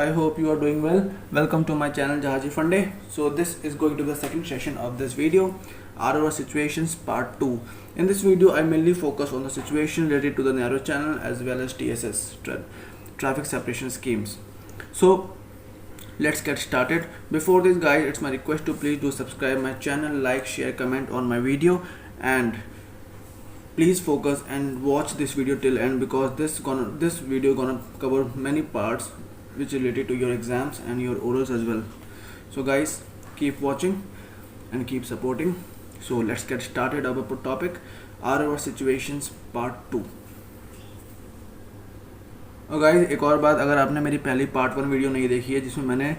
I hope you are doing well. Welcome to my channel Jhazi Funde. So this is going to be the second session of this video, Ror Situations Part 2. In this video, I mainly focus on the situation related to the narrow channel as well as TSS, traffic separation schemes. So let's get started. Before this guys, it's my request to please do subscribe my channel, like, share, comment on my video, and please focus and watch this video till end, because this video gonna cover many parts which related to your exams and your orals as well. So guys, keep watching and keep supporting. So let's get started. Our topic, Ror Situations Part 2. और guys एक और बात, अगर आपने मेरी पहली part 1 video नहीं देखी है जिसमें मैंने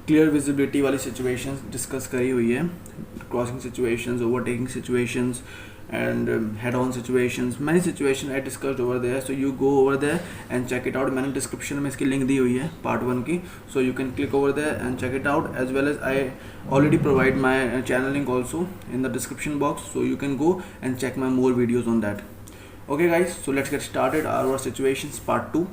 क्लियर विजिबिलिटी वाली सिचुएशंस डिस्कस करी हुई है, crossing situations, overtaking situations and head-on situations, many situations I discussed over there, so you go over there and check it out. मैंने description में इसकी link दी हुई है part 1 की, so you can click over there and check it out, as well as I already provide my channel link also in the description box, so you can go and check my more videos on that. Okay guys, so let's get started. Our situations part 2.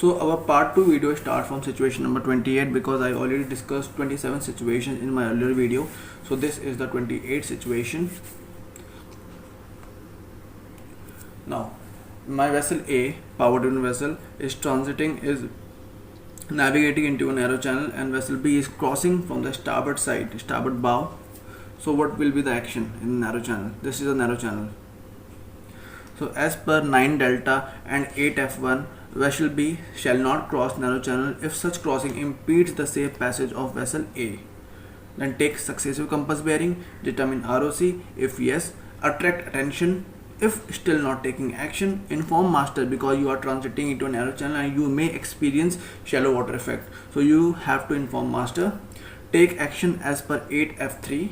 So our part 2 video start from situation number 28, because I already discussed 27 situations in my earlier video. So this is the 28th situation. Now my vessel A, power driven vessel, is navigating into a narrow channel, and vessel B is crossing from the starboard side, starboard bow. So what will be the action in narrow channel? This is a narrow channel. So as per 9 delta and 8 F1, vessel B shall not cross narrow channel if such crossing impedes the safe passage of vessel A. Then take successive compass bearing, determine ROC, if yes, attract attention. If still not taking action, inform master, because you are transiting into a narrow channel and you may experience shallow water effect. So you have to inform master. Take action as per 8 F3.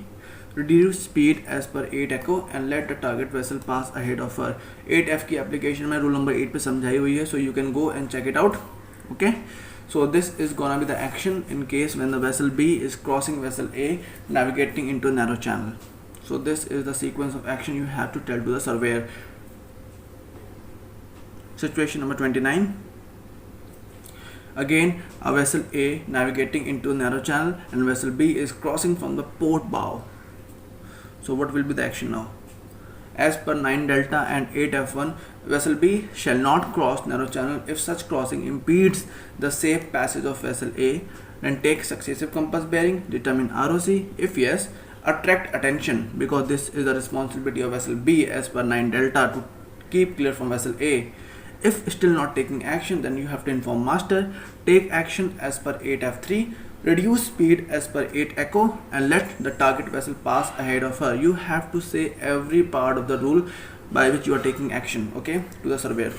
Reduce speed as per 8 echo and let the target vessel pass ahead of her. 8F की application में rule number 8 पे समझाई हुई है, so you can go and check it out. Okay, so this is gonna be the action in case when the vessel B is crossing vessel A, navigating into a narrow channel. So this is the sequence of action you have to tell to the surveyor. Situation number 29. Again, a vessel A navigating into a narrow channel and vessel B is crossing from the port bow. So what will be the action now? As per 9 delta and 8 F1, vessel B shall not cross narrow channel if such crossing impedes the safe passage of vessel A. Then take successive compass bearing, determine ROC, if yes, attract attention, because this is the responsibility of vessel B as per 9 delta to keep clear from vessel A. If still not taking action, then you have to inform master. Take action as per 8 F3. Reduce speed as per 8 echo and let the target vessel pass ahead of her. You have to say every part of the rule by which you are taking action, okay, to the surveyor.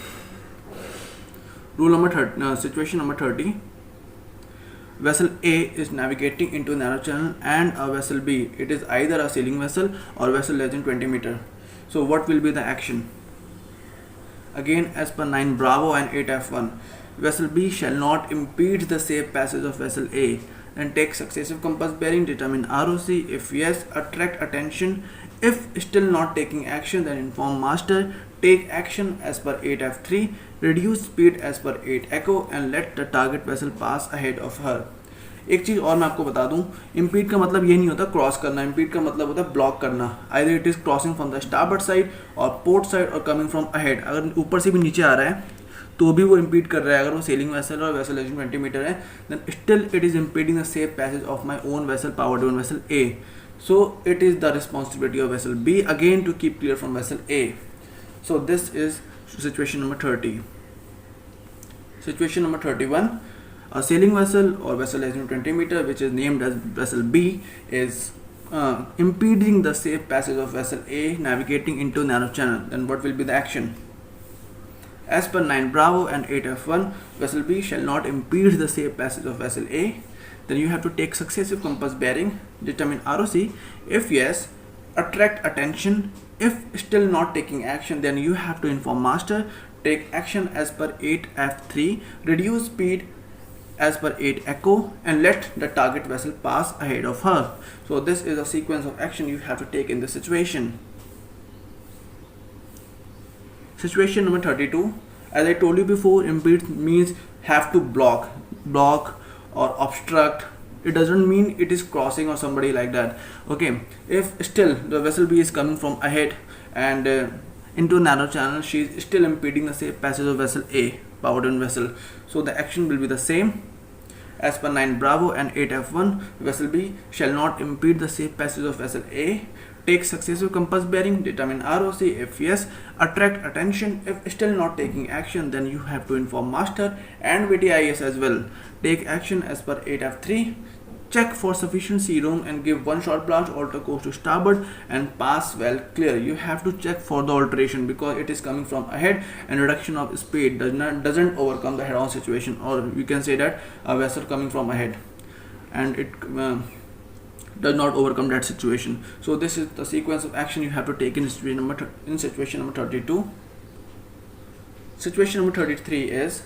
Rule number 30, situation number 30. Vessel A is navigating into a narrow channel and a vessel B, it is either a sailing vessel or vessel less than 20 meter. So what will be the action? Again, as per 9 Bravo and 8 F1, vessel B shall not impede the safe passage of vessel A. And take successive compass bearing, determine ROC, if yes, attract attention. If still not taking action, then inform master. Take action as per 8 F3. Reduce speed as per 8 echo and let the target vessel pass ahead of her. एक चीज़ और मैं आपको बता दूं, impede का मतलब ये नहीं होता क्रॉस करना, इम्पीड का मतलब होता है ब्लॉक करना. Either it is crossing from the starboard side और पोर्ट साइड और कमिंग फ्रॉम अहेड. अगर ऊपर से भी नीचे आ रहा है तो भी वो इम्पीड कर रहा है. अगर वो सेलिंग वेसल और वेसल 20 मीटर है, then still it is impeding the safe passage of my own vessel, power driven vessel A. So it is the responsibility of vessel B again to keep clear from vessel A. So this is situation number 30. Situation number 31. A sailing vessel or vessel less than 20 meter, which is named as vessel B, is impeding the safe passage of vessel A navigating into narrow channel. Then what will be the action? As per 9 Bravo and 8 F1, vessel B shall not impede the safe passage of vessel A. Then you have to take successive compass bearing, determine ROC, if yes, attract attention. If still not taking action, then you have to inform master. Take action as per 8 F3. Reduce speed as per 8 echo and let the target vessel pass ahead of her. So this is a sequence of action you have to take in this situation. Situation number 32. As I told you before, impede means have to block or obstruct. It doesn't mean it is crossing or somebody like that. Okay, if still the vessel B is coming from ahead and into a narrow channel, she is still impeding the safe passage of vessel A, power driven vessel. So the action will be the same. As per 9 Bravo and 8 F1, vessel B shall not impede the safe passage of vessel A. Take successive compass bearing, determine ROC. If yes, attract attention. If still not taking action, then you have to inform master and VTIS as well. Take action as per 8 F3. Check for sufficient sea room and give one short blast, alter course to starboard and pass well clear. You have to check for the alteration because it is coming from ahead and reduction of speed doesn't overcome the head-on situation, or you can say that a vessel coming from ahead and it does not overcome that situation. So this is the sequence of action you have to take in situation number 32. Situation number 33 is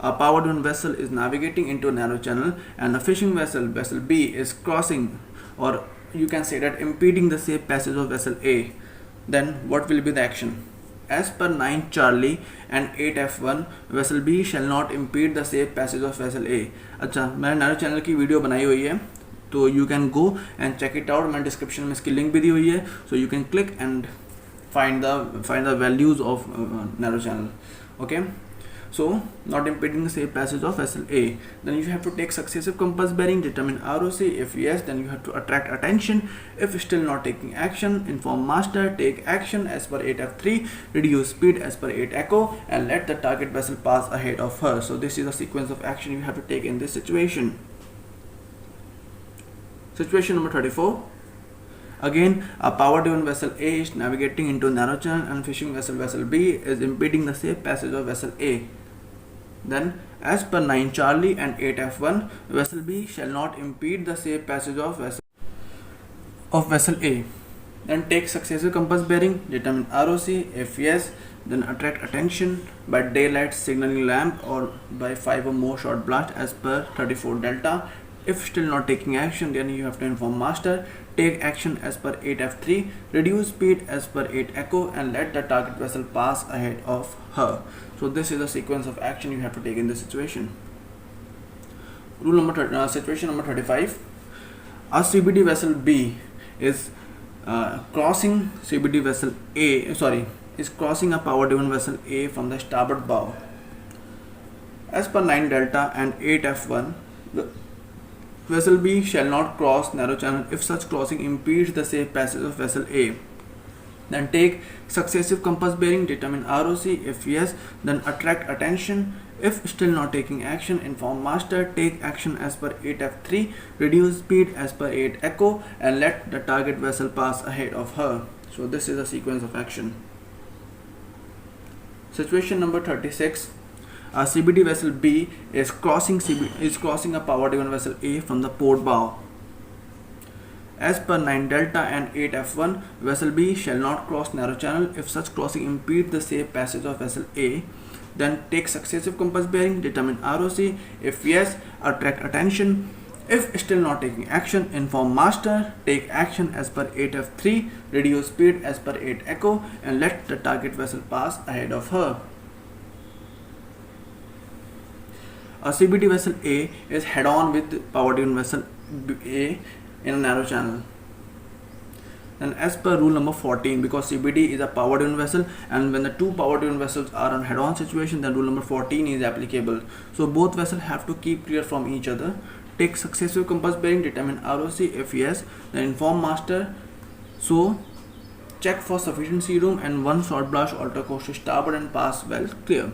a power driven vessel is navigating into a narrow channel and a fishing vessel B is crossing, or you can say that impeding the safe passage of vessel A. Then what will be the action? As per 9 Charlie and 8 F1, vessel B shall not impede the safe passage of vessel A. अच्छा, मैंने narrow channel की video बनाई हुई है, तो you can go and check it out. मैंने description में इसकी लिंक भी दी हुई है, so you can click and find the values of narrow channel. Okay. So not impeding the safe passage of vessel A. Then you have to take successive compass bearing, determine ROC. If yes, then you have to attract attention. If still not taking action, inform master. Take action as per 8 F3. Reduce speed as per 8 Echo and let the target vessel pass ahead of her. So this is a sequence of action you have to take in this situation. Situation number 34. Again, a power driven vessel A is navigating into a narrow channel and fishing vessel B is impeding the safe passage of vessel A. Then, as per 9 Charlie and 8 F1, vessel B shall not impede the safe passage of vessel A. Then take successive compass bearing, determine ROC. If yes, then attract attention by daylight signaling lamp or by 5 or more short blast as per 34 Delta. If still not taking action, then you have to inform master. Take action as per 8 F3. Reduce speed as per 8 Echo and let the target vessel pass ahead of her. So this is the sequence of action you have to take in this situation. Situation number 35. A CBD vessel B is crossing CBD vessel A. Is crossing a power driven vessel A from the starboard bow. As per 9 Delta and 8 F1, vessel B shall not cross narrow channel if such crossing impedes the safe passage of vessel A. Then take successive compass bearing, determine ROC. If yes, then attract attention. If still not taking action, inform master. Take action as per 8 F3. Reduce speed as per 8 Echo and let the target vessel pass ahead of her. So this is a sequence of action. Situation number 36. A CBD vessel B is crossing a power driven vessel A from the port bow. As per 9 Delta and 8 F1, vessel B shall not cross narrow channel if such crossing impedes the safe passage of vessel A. Then take successive compass bearing, determine ROC. If yes, attract attention. If still not taking action, inform master. Take action as per 8 F3. Reduce speed as per 8 Echo and let the target vessel pass ahead of her. A CBD vessel A is head-on with power driven vessel A in a narrow channel. And as per rule number 14, because CBD is a power driven vessel and when the two power driven vessels are on head-on situation, then rule number 14 is applicable. So both vessels have to keep clear from each other. Take successive compass bearing, determine ROC. If yes, then inform master. So check for sufficient sea room and one short blast, alter course to starboard and pass well clear.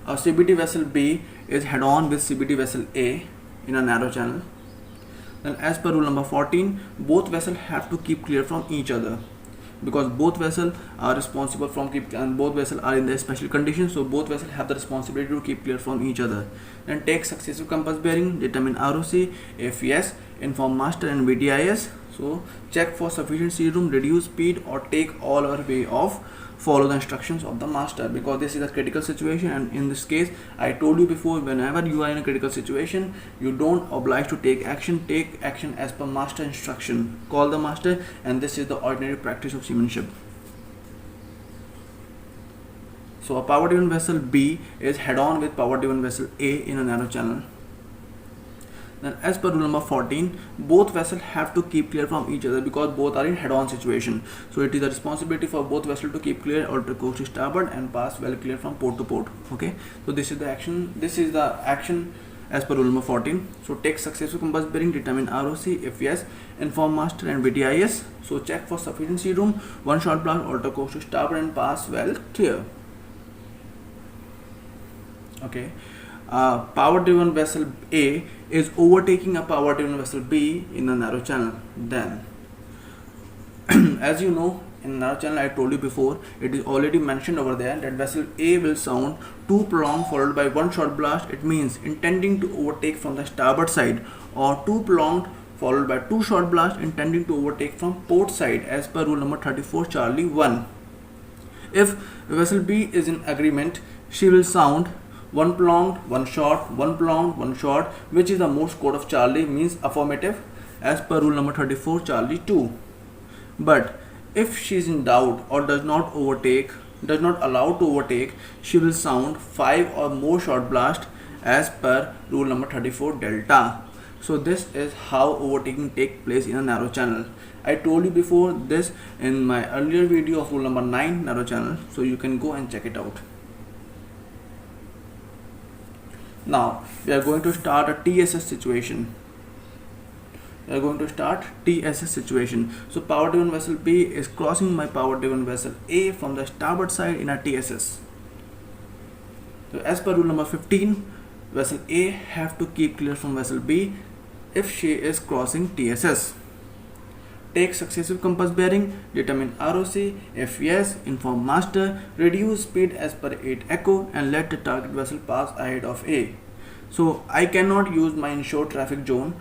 A CBD vessel B is head-on with CBD vessel A in a narrow channel. Then as per rule number 14, both vessels have to keep clear from each other because both vessels are responsible and both vessels are in the special condition, so both vessels have the responsibility to keep clear from each other. Then take successive compass bearing, determine ROC. If yes, inform master and VTIS. So check for sufficient sea room, reduce speed or take all our way off. Follow the instructions of the master because this is a critical situation, and in this case I told you before, whenever you are in a critical situation, you don't oblige to take action as per master instruction. Call the master, and this is the ordinary practice of seamanship. So a power driven vessel B is head on with power driven vessel A in a narrow channel. Then as per rule number 14, both vessels have to keep clear from each other because both are in head-on situation. So it is the responsibility for both vessels to keep clear or to coast to starboard and pass well clear from port to port. Okay, so this is the action. This is the action as per rule number 14. So take successful compass bearing, determine ROC. If yes, inform master and VTIS. So check for sufficiency room. One short blast, alter course to starboard and pass well clear. Okay. Power driven vessel A is overtaking a power driven vessel B in a narrow channel. Then as you know, in narrow channel, I told you before, it is already mentioned over there that vessel A will sound 2 prolonged followed by 1 short blast. It means intending to overtake from the starboard side, or 2 prolonged followed by 2 short blast intending to overtake from port side as per rule number 34 Charlie 1. If vessel B is in agreement, she will sound 1 prolonged, 1 short, 1 prolonged, 1 short, which is the Morse code of Charlie, means affirmative as per rule number 34 Charlie 2. But if she is in doubt or does not allow to overtake, she will sound 5 or more short blast as per rule number 34 delta. So this is how overtaking takes place in a narrow channel. I told you before this in my earlier video of rule number 9 narrow channel, so you can go and check it out. Now we are going to start a TSS situation. So power driven vessel B is crossing my power driven vessel A from the starboard side in a TSS. So as per rule number 15, vessel A have to keep clear from vessel B if she is crossing TSS. Take successive compass bearing, determine ROC. If yes, inform master, reduce speed as per 8 echo and let the target vessel pass ahead of A. So I cannot use my inshore traffic zone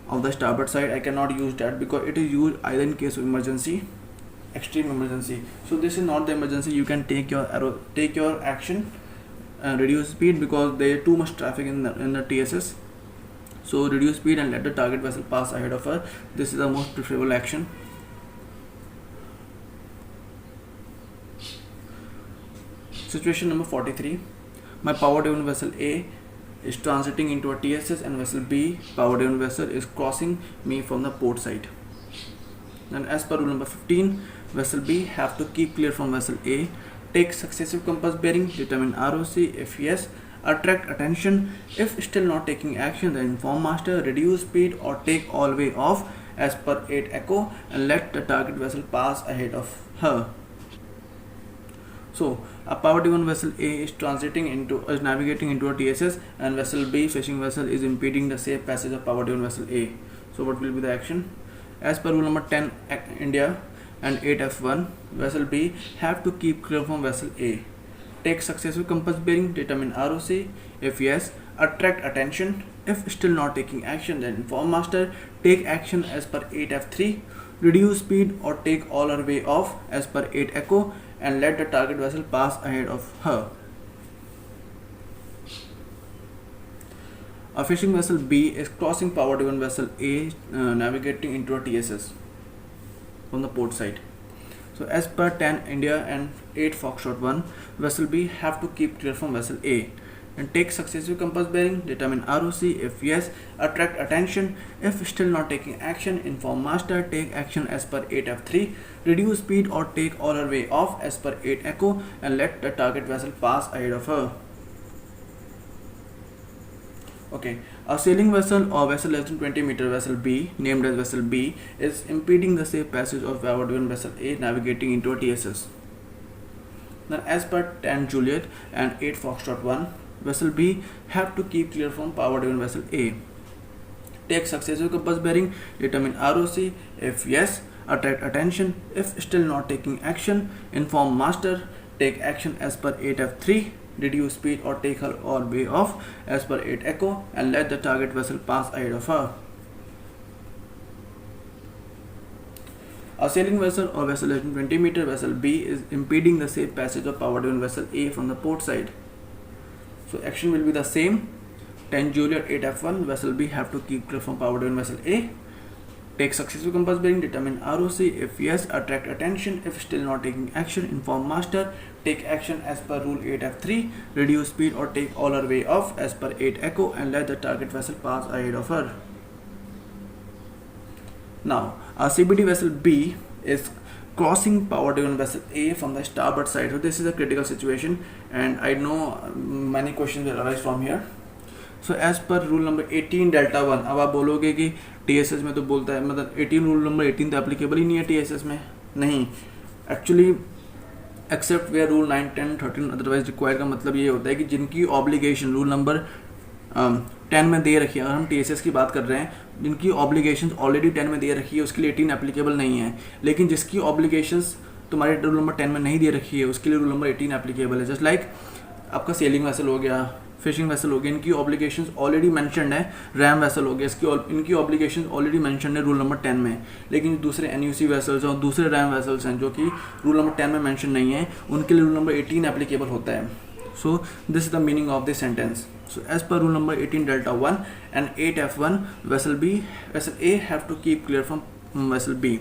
of the starboard side. I cannot use that because it is used either in case of emergency, extreme emergency. So this is not the emergency. You can take your action and reduce speed because there is too much traffic in the TSS. So reduce speed and let the target vessel pass ahead of her. This is the most preferable action. Situation number 43. My power driven vessel A is transiting into a TSS and vessel B, power driven vessel, is crossing me from the port side. And as per rule number 15, vessel B have to keep clear from vessel A. Take successive compass bearing, determine ROC. If yes, attract attention. If still not taking action, then inform master, reduce speed or take all way off as per 8 echo and let the target vessel pass ahead of her. So a power driven vessel A is navigating into a TSS and vessel B, fishing vessel, is impeding the safe passage of power driven vessel A. So what will be the action? As per rule number 10 India and 8F1, vessel B have to keep clear from vessel A. Take successive compass bearing, determine ROC. If yes, attract attention. If still not taking action, then inform master, take action as per 8F3, reduce speed or take all her way off as per 8 echo and let the target vessel pass ahead of her. A fishing vessel B is crossing power driven vessel A, navigating into a TSS from the port side. So as per 10 India and 8 Foxtrot 1, vessel B have to keep clear from vessel A and take successive compass bearing, determine ROC. If yes, attract attention. If still not taking action, inform master, take action as per 8F3, reduce speed or take all her way off as per 8 echo and let the target vessel pass ahead of her. Okay, a sailing vessel or vessel less than 20 meter, vessel B, named as vessel B, is impeding the safe passage of power driven vessel A navigating into a TSS. Now as per 10 Juliet and 8 Foxtrot 1, vessel B have to keep clear from power driven vessel A. Take successive compass bearing, determine ROC. If yes, attract attention. If still not taking action, inform master, take action as per 8F3, reduce speed or take her all way off as per 8 echo and let the target vessel pass ahead of her. A sailing vessel or vessel less than 20 meter, vessel B, is impeding the safe passage of power driven vessel A from the port side. So action will be the same. 10 Juliet 8F1, vessel B have to keep clear from power driven vessel A. take successive compass bearing, determine ROC, if yes, attract attention, if still not taking action, inform master, take action as per rule 8F3, reduce speed or take all her way off as per 8 echo and let the target vessel pass ahead of her. Now, our CBD vessel B is crossing power driven vessel A from the starboard side. So this is a critical situation and I know many questions will arise from here. So as per rule number 18 delta 1, अब आप बोलोगे कि TSS में तो बोलता है, मतलब 18 rule number 18 तो एप्लीकेबल ही नहीं है TSS में, नहीं actually except where rule 9, 10, 13 otherwise required का मतलब ये होता है कि जिनकी ऑब्लिगेशन रूल नंबर 10 में दे रखी है, अगर हम TSS की बात कर रहे हैं, जिनकी ऑब्लिगेशंस ऑलरेडी 10 में दे रखी है उसके लिए 18 एप्लीकेबल नहीं है, लेकिन जिसकी ऑब्लिगेशंस तुम्हारे रूल नंबर 10 में नहीं दे रखी है उसके लिए रूल नंबर 18 एप्लीकेबल है. जस्ट लाइक आपका सेलिंग वेसल हो गया, फिशिंग वेसल हो गया, इनकी ऑब्लिगेशंस ऑलरेडी मेंशन्ड है. रैम वेसल हो गया, इनकी ऑब्लिगेशंस ऑलरेडी मेंशन्ड है रूल नंबर 10 में, लेकिन दूसरे NUC वेसल्स और दूसरे रैम वेसल्स हैं जो कि रूल नंबर 10 में मेंशन नहीं है, उनके लिए रूल नंबर 18 एप्लीकेबल होता है. So this is the meaning of this sentence. So as per rule number 18 delta 1 and 8F1, vessel A have to keep clear from vessel B.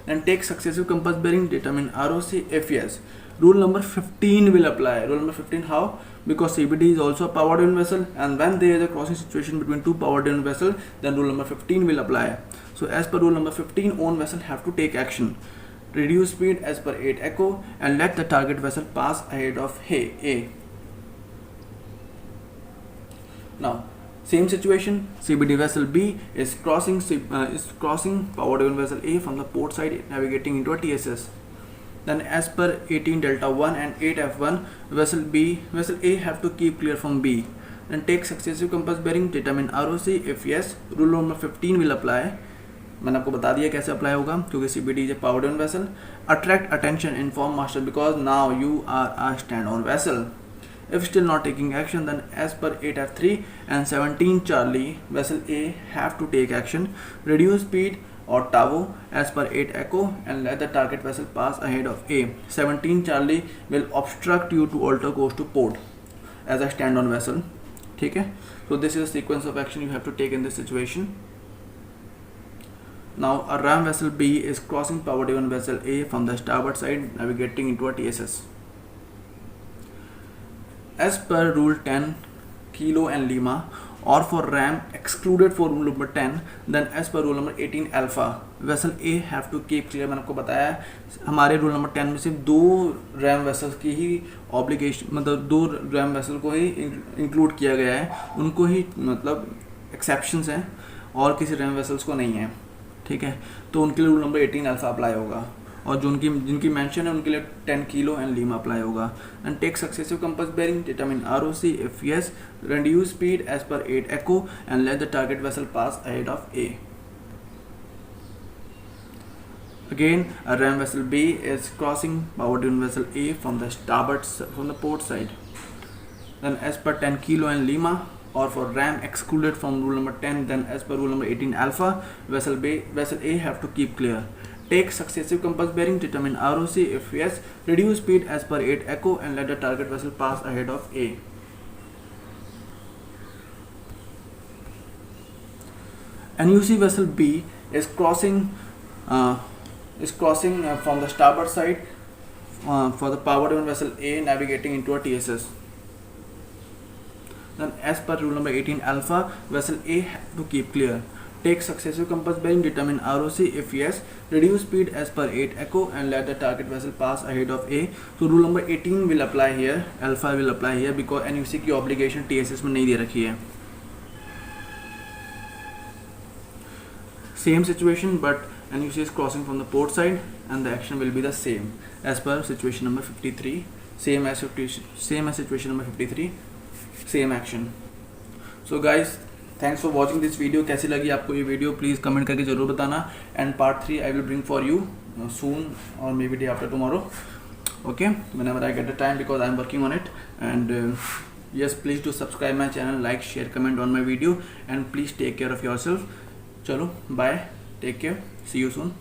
Then take successive compass bearing, determine ROC, if yes. Rule number 15 will apply. Rule number 15 how? Because CBD is also a power driven vessel and when there is a crossing situation between two power driven vessels, then rule number 15 will apply. So as per rule number 15, own vessel have to take action. Reduce speed as per 8 echo and let the target vessel pass ahead of A. Now, same situation, CBD vessel B is crossing power driven vessel A from the port side, navigating into a TSS. Then as per 18 delta 1 and 8F1, vessel A have to keep clear from B. Then take successive compass bearing, determine ROC, if yes, rule number 15 will apply. मैंने आपको बता दिया कैसे apply होगा, क्योंकि CBD is a power driven vessel. Attract attention, inform master, because now you are a stand on vessel. If still not taking action, then as per 8F3 and 17 Charlie, vessel A have to take action, reduce speed or TAVO as per 8 echo and let the target vessel pass ahead of A. 17 Charlie will obstruct you to alter course to port as a stand on vessel. ठीक है, so this is a sequence of action you have to take in this situation. Now a ram vessel B is crossing power driven vessel A from the starboard side, navigating into a TSS. As per rule 10 kilo and lima or for ram excluded for rule number 10, then as per rule number 18 alpha, vessel A have to keep clear. मैंने आपको बताया हमारे rule number 10 में सिर्फ 2 RAM vessels की ही obligation, मतलब 2 RAM vessel को ही include किया गया है, उनको ही मतलब एक्सेप्शंस हैं और किसी रैम वेसल्स को नहीं है. ठीक है, तो उनके लिए रूल नंबर 18 अल्फा अप्लाई होगा और जो जिनकी मेंशन है उनके लिए 10 किलो एंड लीमा अप्लाई होगा. And take successive compass bearing, determine ROC, if yes, reduce speed as per 8 echo and let the target vessel pass ahead of A. Again, a ram vessel B is crossing power driven vessel A from the port side. Then as per 10 kilo and lima or for ram excluded from rule number 10, then as per rule number 18 alpha, vessel A have to keep clear. Take successive compass bearing, determine ROC, if yes, reduce speed as per 8 echo and let the target vessel pass ahead of A. NUC vessel B is crossing from the starboard side for the power driven vessel A, navigating into a TSS. Then as per rule number 18 alpha, vessel A have to keep clear. Take successive compass bearing, determine ROC, if yes, reduce speed as per 8 echo and let the target vessel pass ahead of A. So rule number 18 will apply here, alpha will apply here because NUC की obligation TSS में नहीं दे रखी है. Same situation, but NUC is crossing from the port side and the action will be the same as per situation number 53. Same as situation number 53, same action. So guys, thanks for watching this video. कैसी लगी आपको ये video please comment करके ज़रूर बताना. And part 3 I will bring for you soon और maybe day after tomorrow. Okay, whenever I get the time because I am working on it. And yes, please do subscribe my channel, like, share, comment on my video and please take care of yourself. चलो bye, take care, see you soon.